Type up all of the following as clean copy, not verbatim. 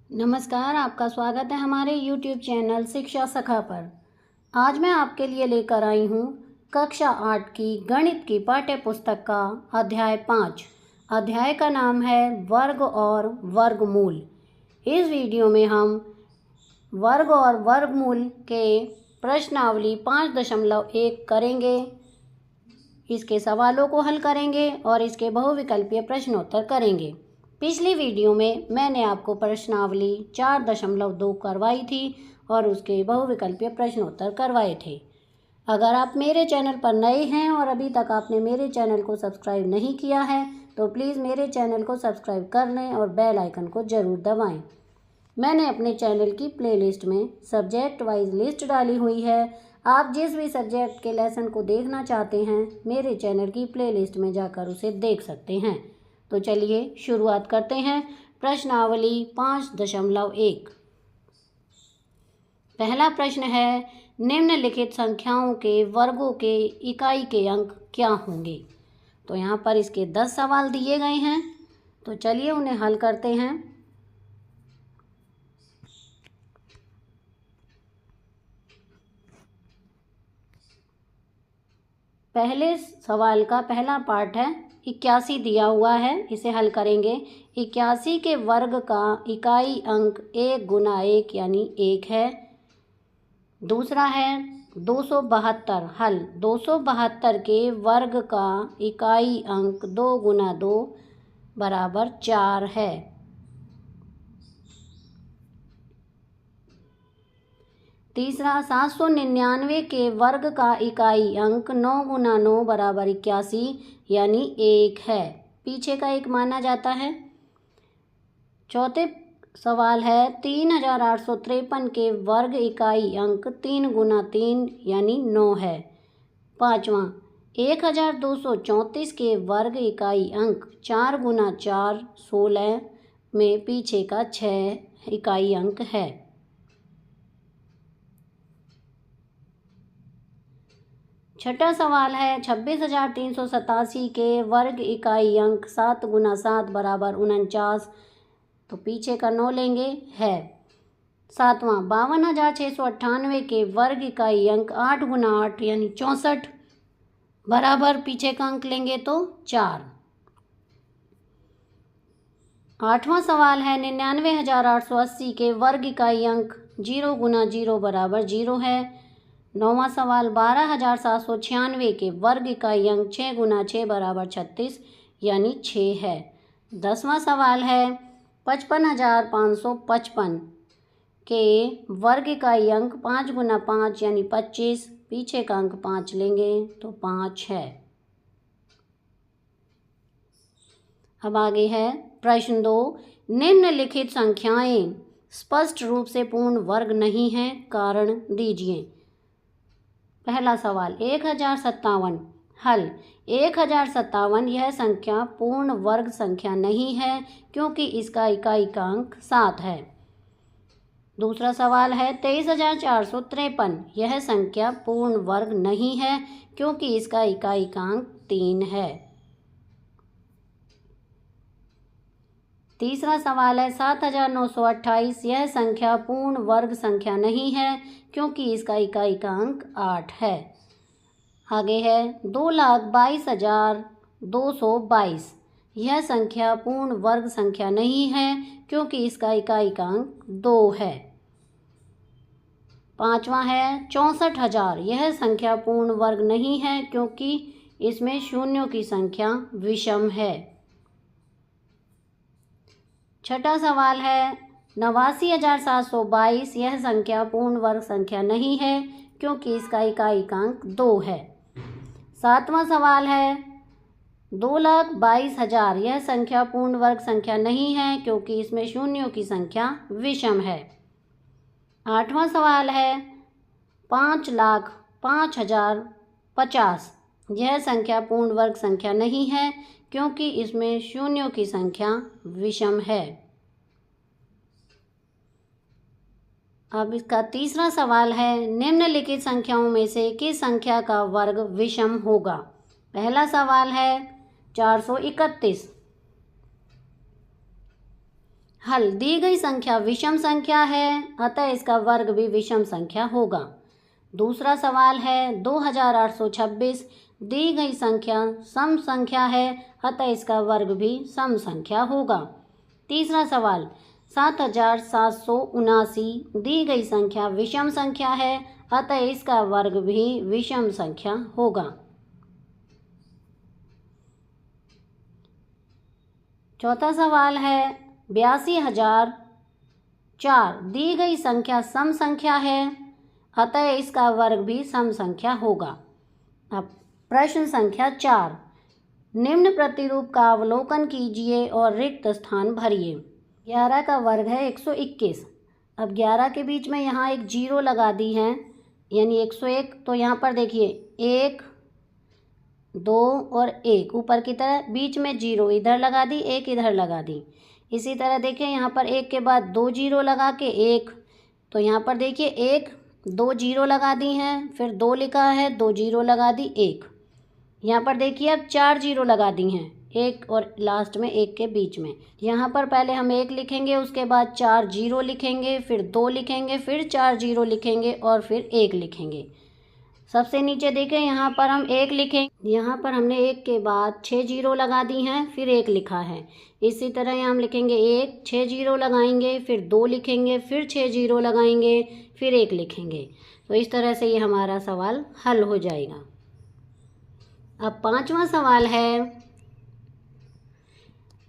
नमस्कार, आपका स्वागत है हमारे YouTube चैनल शिक्षा सखा पर। आज मैं आपके लिए लेकर आई हूँ कक्षा 8 की गणित की पाठ्य पुस्तक का अध्याय 5। अध्याय का नाम है वर्ग और वर्गमूल। इस वीडियो में हम वर्ग और वर्गमूल के प्रश्नावली 5.1 करेंगे। इसके सवालों को हल करेंगे और इसके बहुविकल्पीय प्रश्नोत्तर करेंगे। पिछली वीडियो में मैंने आपको प्रश्नावली 4.2 करवाई थी और उसके बहुविकल्पीय प्रश्नोत्तर करवाए थे। अगर आप मेरे चैनल पर नए हैं और अभी तक आपने मेरे चैनल को सब्सक्राइब नहीं किया है तो प्लीज़ मेरे चैनल को सब्सक्राइब कर लें और बेल आइकन को ज़रूर दबाएं। मैंने अपने चैनल की प्लेलिस्ट में सब्जेक्ट वाइज लिस्ट डाली हुई है। आप जिस भी सब्जेक्ट के लेसन को देखना चाहते हैं मेरे चैनल की प्लेलिस्ट में जाकर उसे देख सकते हैं। तो चलिए शुरुआत करते हैं। प्रश्नावली 5.1। पहला प्रश्न है, निम्नलिखित संख्याओं के वर्गों के इकाई के अंक क्या होंगे। तो यहाँ पर इसके 10 सवाल दिए गए हैं, तो चलिए उन्हें हल करते हैं। पहले सवाल का पहला पार्ट है 81 दिया हुआ है, इसे हल करेंगे। 81 के वर्ग का इकाई अंक 1 गुना 1 यानी 1 है। दूसरा है 272। हल 272 के वर्ग का इकाई अंक 2 गुना 2 बराबर 4 है। तीसरा 799 के वर्ग का इकाई अंक 9 गुना 9 बराबर 81 यानी 1 है, पीछे का 1 माना जाता है। चौथे सवाल है 3853 के वर्ग इकाई अंक 3 गुना 3 यानी 9 है। पाँचवा 1234 के वर्ग इकाई अंक 4 गुना 4 16 में पीछे का 6 इकाई अंक है। छठा सवाल है 26,387 के वर्ग इकाई अंक 7 गुना 7 बराबर 49, तो पीछे का 9 लेंगे है। सातवां 52,698 के वर्ग इकाई अंक 8 गुना 8 यानी 64 बराबर पीछे का अंक लेंगे तो 4। आठवां सवाल है 99,880 के वर्ग इकाई अंक 0 गुना 0 बराबर 0 है। नौवां सवाल 12,796 के वर्ग इकाई अंक 6 गुना 6 बराबर 36 यानी 6 है। 10वां सवाल है 55,555 के वर्ग इकाई अंक 5 गुना 5 यानी 25, पीछे का अंक 5 लेंगे तो 5 है। अब आगे है प्रश्न 2, निम्नलिखित संख्याएं स्पष्ट रूप से पूर्ण वर्ग नहीं हैं, कारण दीजिए। पहला सवाल 1057। हल 1057 यह संख्या पूर्ण वर्ग संख्या नहीं है क्योंकि इसका इकाई का अंक 7 है। दूसरा सवाल है 23,453 यह संख्या पूर्ण वर्ग नहीं है क्योंकि इसका इकाई का अंक 3 है। तीसरा सवाल है 7,928 यह संख्या पूर्ण वर्ग संख्या नहीं है क्योंकि इसका इकाई का अंक 8 है। आगे है 2,22,222 यह संख्या पूर्ण वर्ग संख्या नहीं है क्योंकि इसका इकाई का अंक 2 है। पांचवा है 64,000 यह संख्या पूर्ण वर्ग नहीं है क्योंकि इसमें शून्यों की संख्या विषम है। छठा सवाल है 89,722 यह संख्या पूर्ण वर्ग संख्या नहीं है क्योंकि इसका इकाई का अंक 2 है। सातवां सवाल है 2,22,000 यह संख्या पूर्ण वर्ग संख्या नहीं है क्योंकि इसमें शून्यों की संख्या विषम है। आठवां सवाल है 5,05,050 यह संख्या पूर्ण वर्ग संख्या नहीं है क्योंकि इसमें शून्यों की संख्या विषम है। अब इसका तीसरा सवाल है निम्नलिखित संख्याओं में से किस संख्या का वर्ग विषम होगा। पहला सवाल है 431। हल, दी गई संख्या विषम संख्या है, अतः इसका वर्ग भी विषम संख्या होगा। दूसरा सवाल है 2826 दी गई संख्या सम संख्या है, अतः इसका वर्ग भी सम संख्या होगा। तीसरा सवाल 7779 दी गई संख्या विषम संख्या है, अतः इसका वर्ग भी विषम संख्या होगा। चौथा सवाल है 82,004 दी गई संख्या सम संख्या है, अतः इसका वर्ग भी सम संख्या होगा। अब प्रश्न संख्या 4, निम्न प्रतिरूप का अवलोकन कीजिए और रिक्त स्थान भरिए। 11 का वर्ग है 121। अब 11 के बीच में यहाँ एक जीरो लगा दी है, यानी 101। तो यहाँ पर देखिए 1, 2 और 1 ऊपर की तरह, बीच में जीरो इधर लगा दी, 1 इधर लगा दी। इसी तरह देखिए यहाँ पर 1 के बाद 2 जीरो लगा के 1, तो यहाँ पर देखिए 1, 2 जीरो लगा दी हैं, फिर 2 लिखा है, 2 जीरो लगा दी 1। यहाँ पर देखिए अब 4 जीरो लगा दी हैं, 1 और लास्ट में 1 के बीच में। यहाँ पर पहले हम 1 लिखेंगे, उसके बाद 4 जीरो लिखेंगे, फिर 2 लिखेंगे, फिर 4 जीरो लिखेंगे और फिर 1 लिखेंगे। सबसे नीचे देखें यहाँ पर हम 1 लिखेंगे, यहाँ पर हमने 1 के बाद 6 जीरो लगा दी हैं, फिर 1 लिखा है। इसी तरह यहाँ हम लिखेंगे 1, 6 जीरो लगाएंगे, फिर 2 लिखेंगे, फिर 6 जीरो लगाएंगे, फिर 1 लिखेंगे। तो इस तरह से ये हमारा सवाल हल हो जाएगा। अब पांचवा सवाल है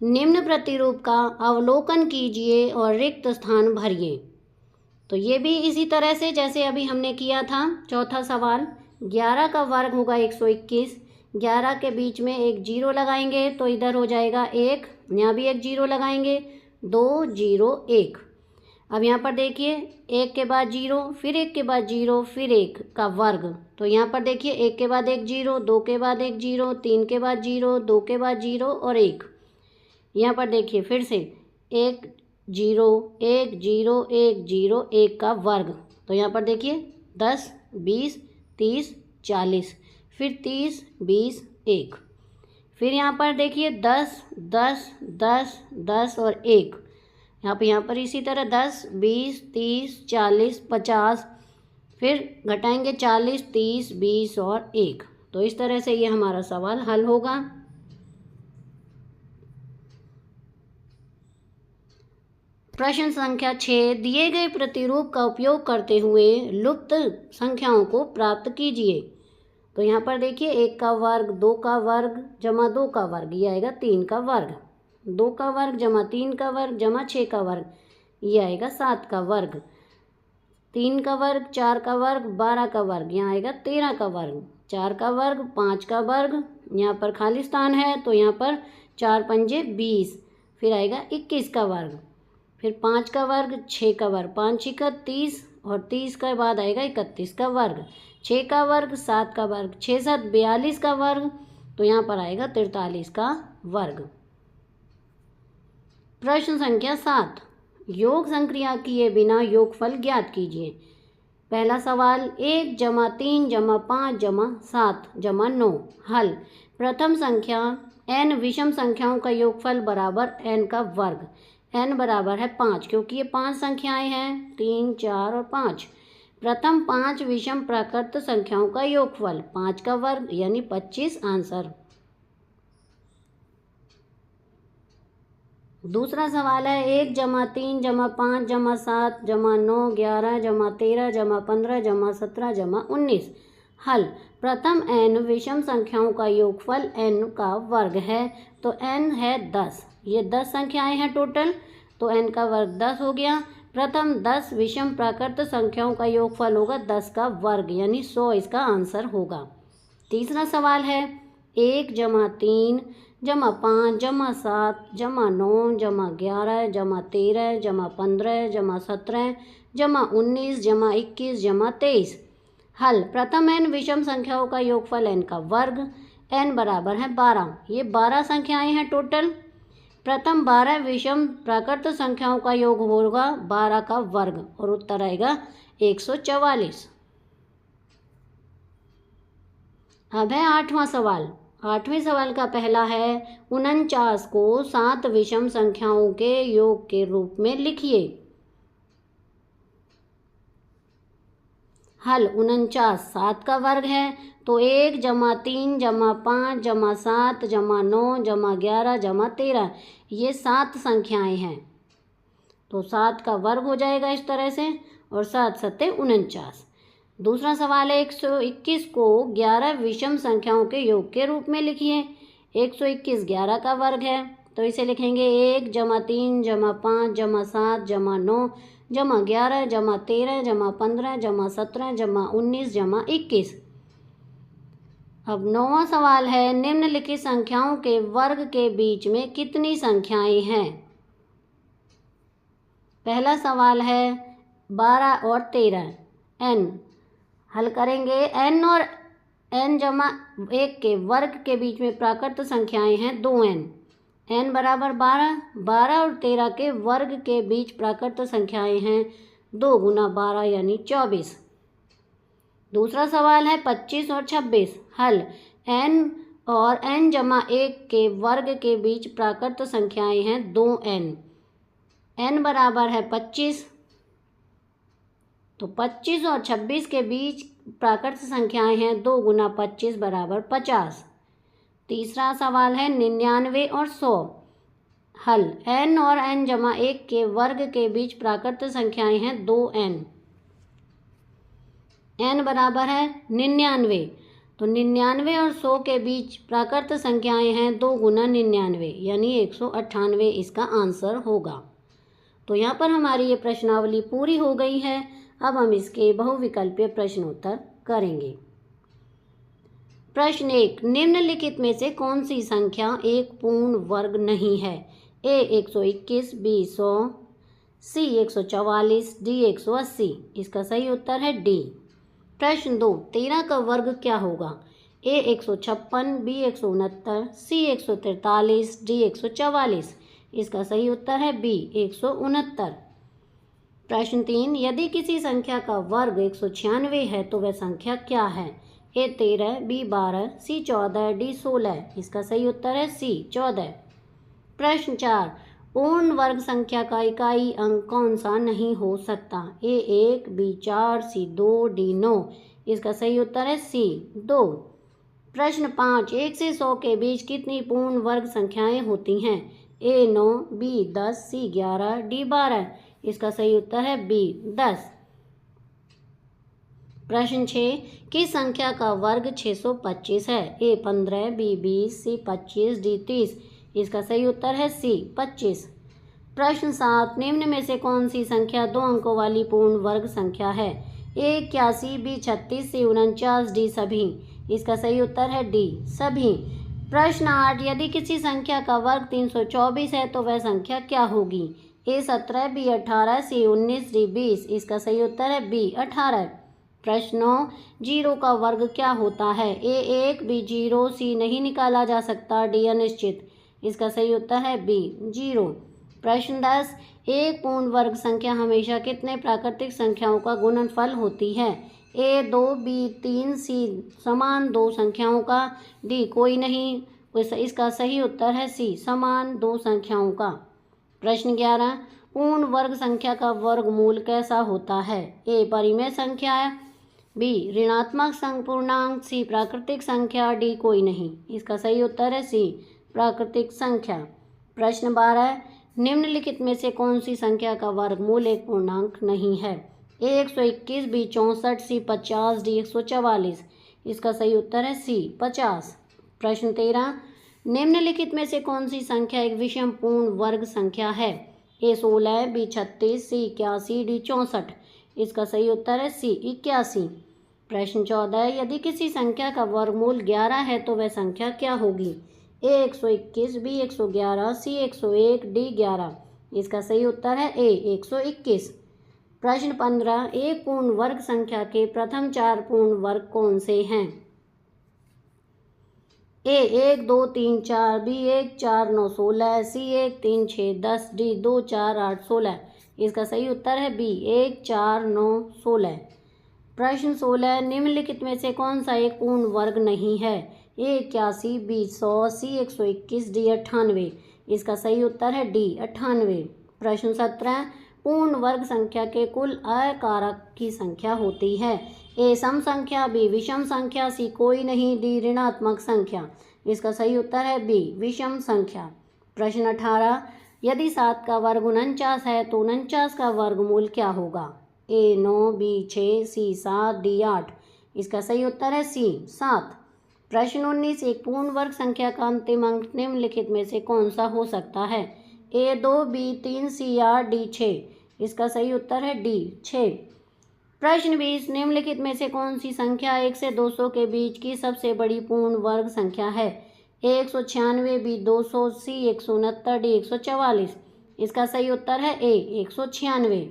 निम्न प्रतिरूप का अवलोकन कीजिए और रिक्त स्थान भरिए। तो ये भी इसी तरह से जैसे अभी हमने किया था। चौथा सवाल 11 का वर्ग होगा 121, 11 के बीच में एक जीरो लगाएंगे तो इधर हो जाएगा 1, यहाँ भी एक जीरो लगाएंगे, 2 0 1। अब यहाँ पर देखिए 1 के बाद जीरो, फिर 1 के बाद जीरो, फिर 1 का वर्ग। तो यहाँ पर देखिए 1 के बाद एक जीरो, 2 के बाद एक जीरो, 3 के बाद जीरो, 2 के बाद जीरो और 1। यहाँ पर देखिए फिर से 1 0 1 0 1 0 1 का वर्ग। तो यहाँ पर देखिए 10 20 30 40, फिर 30 20 1। फिर यहाँ पर देखिए 10 10 10 10 और 1। यहाँ पर इसी तरह 10 20 30 40 50, फिर घटाएंगे 40 30 20 और 1। तो इस तरह से ये हमारा सवाल हल होगा। प्रश्न संख्या 6, दिए गए प्रतिरूप का उपयोग करते हुए लुप्त संख्याओं को प्राप्त कीजिए। तो यहाँ पर देखिए 1 का वर्ग, 2 का वर्ग जमा 2 का वर्ग, ये आएगा 3 का वर्ग, 2 का वर्ग जमा 3 का वर्ग जमा 6 का वर्ग, ये आएगा 7 का वर्ग, 3 का वर्ग 4 का वर्ग 12 का वर्ग, यहाँ आएगा 13 का वर्ग, 4 का वर्ग 5 का वर्ग, यहाँ पर खाली स्थान है तो यहाँ पर 4 पंजे 20, फिर आएगा 21 का वर्ग, फिर 5 का वर्ग 6 का वर्ग, 5 छिका 30 और 30 के बाद आएगा 31 का वर्ग, 6 का वर्ग 7 का वर्ग, 6 7 42 का वर्ग, तो यहाँ पर आएगा 43 का वर्ग। प्रश्न संख्या 7, योग संक्रिया किए बिना योगफल ज्ञात कीजिए। पहला सवाल 1 जमा 3 जमा 5 जमा 7 जमा 9। हल, प्रथम संख्या n विषम संख्याओं का योगफल बराबर n का वर्ग। n बराबर है 5, क्योंकि ये 5 संख्याएं हैं, 3 4 और 5। प्रथम 5 विषम प्राकृत संख्याओं का योगफल 5 का वर्ग यानी 25 आंसर। दूसरा सवाल है 1 जमा 3 जमा 5 जमा 7 जमा 9 11 जमा 13 जमा 15 जमा 17 जमा 19। हल, प्रथम n विषम संख्याओं का योगफल n का वर्ग है, तो n है 10, ये 10 संख्याएं हैं टोटल, तो n का वर्ग 10 हो गया। प्रथम 10 विषम प्राकृत संख्याओं का योगफल होगा 10 का वर्ग यानी 100 इसका आंसर होगा। तीसरा सवाल है 1 जमा 3 जमा 5 जमा 7 जमा 9 जमा 11 जमा 13 जमा 15 जमा 17 जमा 19 जमा 21 जमा 23। हल, प्रथम n विषम संख्याओं का योगफल n का वर्ग, n बराबर है 12, ये 12 संख्याएं हैं टोटल। प्रथम 12 विषम प्राकृत संख्याओं का योग होगा 12 का वर्ग और उत्तर आएगा 144। अब है 8वां सवाल, 8वें सवाल का पहला है 49 को 7 विषम संख्याओं के योग के रूप में लिखिए। हल 49 7 का वर्ग है तो 1 जमा 3 जमा 5 जमा 7 जमा 9 जमा 11 जमा 13 ये 7 संख्याएं हैं, तो 7 का वर्ग हो जाएगा इस तरह से और 7 सत्ते 49। दूसरा सवाल है 121 को 11 विषम संख्याओं के योग के रूप में लिखिए। 121 11 का वर्ग है तो इसे लिखेंगे 1 जमा 3 जमा 5 जमा 7 जमा 9 जमा 11 जमा 13 जमा 15 जमा 17 जमा 19 जमा 21। अब 9वां सवाल है निम्नलिखित संख्याओं के वर्ग के बीच में कितनी संख्याएं हैं। पहला सवाल है 12 और 13 n। हल करेंगे n और n जमा 1 के वर्ग के बीच में प्राकृत संख्याएं हैं 2n। n बराबर 12, 12 और 13 के वर्ग के बीच प्राकृत संख्याएं हैं 2 गुना 12 यानी 24। दूसरा सवाल है 25 और 26। हल n और n जमा 1 के वर्ग के बीच प्राकृत संख्याएं हैं 2n। n बराबर है 25, तो 25 और 26 के बीच प्राकृत संख्याएं हैं 2 गुना 25 बराबर 50। तीसरा सवाल है 99 और 100। हल n और n जमा 1 के वर्ग के बीच प्राकृत संख्याएं हैं 2n। n बराबर है 99, तो 99 और 100 के बीच प्राकृत संख्याएं हैं 2 गुना 99 यानी 198 इसका आंसर होगा। तो यहाँ पर हमारी ये प्रश्नावली पूरी हो गई है। अब हम इसके बहुविकल्पीय प्रश्नोत्तर करेंगे। प्रश्न 1, निम्नलिखित में से कौन सी संख्या एक पूर्ण वर्ग नहीं है। ए 121, बी 100, सी 144, डी 180। इसका सही उत्तर है डी। प्रश्न 2, 13 का वर्ग क्या होगा। ए 156, बी 169, सी 143, डी 144। इसका सही उत्तर है बी 169। प्रश्न 3, यदि किसी संख्या का वर्ग 196 है तो वह संख्या क्या है। ए 13, बी 12, सी 14, डी 16। इसका सही उत्तर है सी 14। प्रश्न 4, पूर्ण वर्ग संख्या का इकाई अंक कौन सा नहीं हो सकता। ए 1, बी 4, सी 2, डी 9। इसका सही उत्तर है सी 2। प्रश्न 5, 1 से 100 के बीच कितनी पूर्ण वर्ग संख्याएं होती हैं। ए 9, बी 10, सी 11, डी 12। इसका सही उत्तर है बी 10। प्रश्न 6, किस संख्या का वर्ग 625 है। ए 15, बी 20, सी 25, डी 30। इसका सही उत्तर है सी 25। प्रश्न 7, निम्न में से कौन सी संख्या 2 अंकों वाली पूर्ण वर्ग संख्या है। ए 81, बी 36, सी 49, डी सभी। इसका सही उत्तर है डी सभी। प्रश्न 8, यदि किसी संख्या का वर्ग 324 है तो वह संख्या क्या होगी। ए 17, बी 18, सी 19, डी 20। इसका सही उत्तर है बी 18। प्रश्न 9, 0 का वर्ग क्या होता है। ए 1, बी 0, सी नहीं निकाला जा सकता, डी अनिश्चित। इसका सही उत्तर है बी 0। प्रश्न 10, एक पूर्ण वर्ग संख्या हमेशा कितने प्राकृतिक संख्याओं का गुणनफल होती है। ए 2, बी 3, सी समान 2 संख्याओं का, डी कोई नहीं। इसका सही उत्तर है सी समान 2 संख्याओं का। प्रश्न 11, पूर्ण वर्ग संख्या का वर्गमूल कैसा होता है। ए परिमेय संख्या है, बी ऋणात्मक संपूर्णांक, सी प्राकृतिक संख्या, डी कोई नहीं। इसका सही उत्तर है सी प्राकृतिक संख्या। प्रश्न 12, निम्नलिखित में से कौन सी संख्या का वर्गमूल एक पूर्णांक नहीं है। ए 121, बी 64, सी 50, डी 144। इसका सही उत्तर है सी 50। प्रश्न 13, निम्नलिखित में से कौन सी संख्या एक विषम पूर्ण वर्ग संख्या है। ए 16, बी 36, सी 81, डी 64। इसका सही उत्तर है सी 81। प्रश्न 14, यदि किसी संख्या का वर्गमूल 11 है तो वह संख्या क्या होगी। ए 121, बी 111, सी 101, डी 11। इसका सही उत्तर है ए 121। प्रश्न 15, एक पूर्ण वर्ग संख्या के प्रथम 4 पूर्ण वर्ग कौन से हैं। ए 1, 2, 3, 4, बी 1, 4, 9, 16, सी 1, 3, 6, 10, डी 2, 4, 8, 16। इसका सही उत्तर है बी 1, 4, 9, 16। प्रश्न 16, निम्नलिखित में से कौन सा एक पूर्ण वर्ग नहीं है। ए 81, बी 100, सी 121, डी 98। इसका सही उत्तर है डी 98। प्रश्न 17, पूर्ण वर्ग संख्या के कुल अकारक की संख्या होती है। ए सम संख्या, बी विषम संख्या, सी कोई नहीं, डी ऋणात्मक संख्या। इसका सही उत्तर है बी विषम संख्या। प्रश्न 18, यदि 7 का वर्ग 49 है तो 49 का वर्गमूल क्या होगा। ए 9, बी 6, सी 7, डी 8। इसका सही उत्तर है सी 7। प्रश्न 19, एक पूर्ण वर्ग संख्या का अंतिम अंक निम्नलिखित में से कौन सा हो सकता है। ए 2, बी 3, सी 8, डी 6। इसका सही उत्तर है डी 6। प्रश्न 20, निम्नलिखित में से कौन सी संख्या 1 से 200 के बीच की सबसे बड़ी पूर्ण वर्ग संख्या है। ए 196, बी 200, सी 169, डी 144। इसका सही उत्तर है ए 196।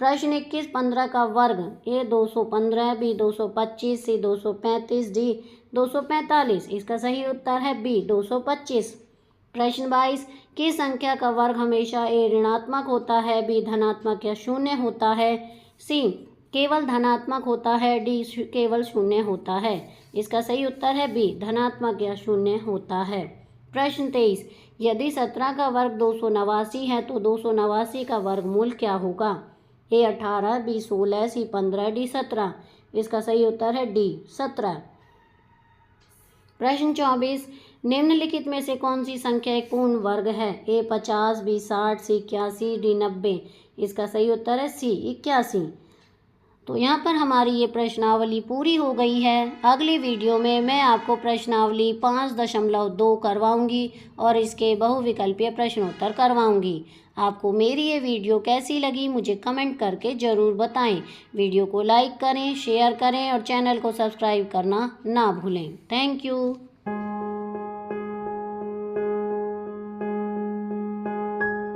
प्रश्न 21, 15 का वर्ग। ए 215, बी 225, सी 235, डी 245। इसका सही उत्तर है बी 225। प्रश्न 22, किस संख्या का वर्ग हमेशा ए ऋणात्मक होता है, बी धनात्मक या शून्य होता है, सी केवल धनात्मक होता है, डी केवल शून्य होता है। इसका सही उत्तर है बी धनात्मक या शून्य होता है। प्रश्न 23, यदि 17 का वर्ग 289 है तो 289 का वर्गमूल क्या होगा। ए 18, बी 16, सी 15, डी 17। इसका सही उत्तर है डी 17। प्रश्न 24, निम्नलिखित में से कौन सी संख्या एक पूर्ण वर्ग है। ए 50, बी 60, सी 81, डी 90। इसका सही उत्तर है सी 81। तो यहाँ पर हमारी ये प्रश्नावली पूरी हो गई है। अगली वीडियो में मैं आपको प्रश्नावली 5.2 करवाऊँगी और इसके बहुविकल्पीय प्रश्नोत्तर करवाऊँगी। आपको मेरी ये वीडियो कैसी लगी मुझे कमेंट करके ज़रूर बताएं। वीडियो को लाइक करें, शेयर करें और चैनल को सब्सक्राइब करना ना भूलें। Thank you.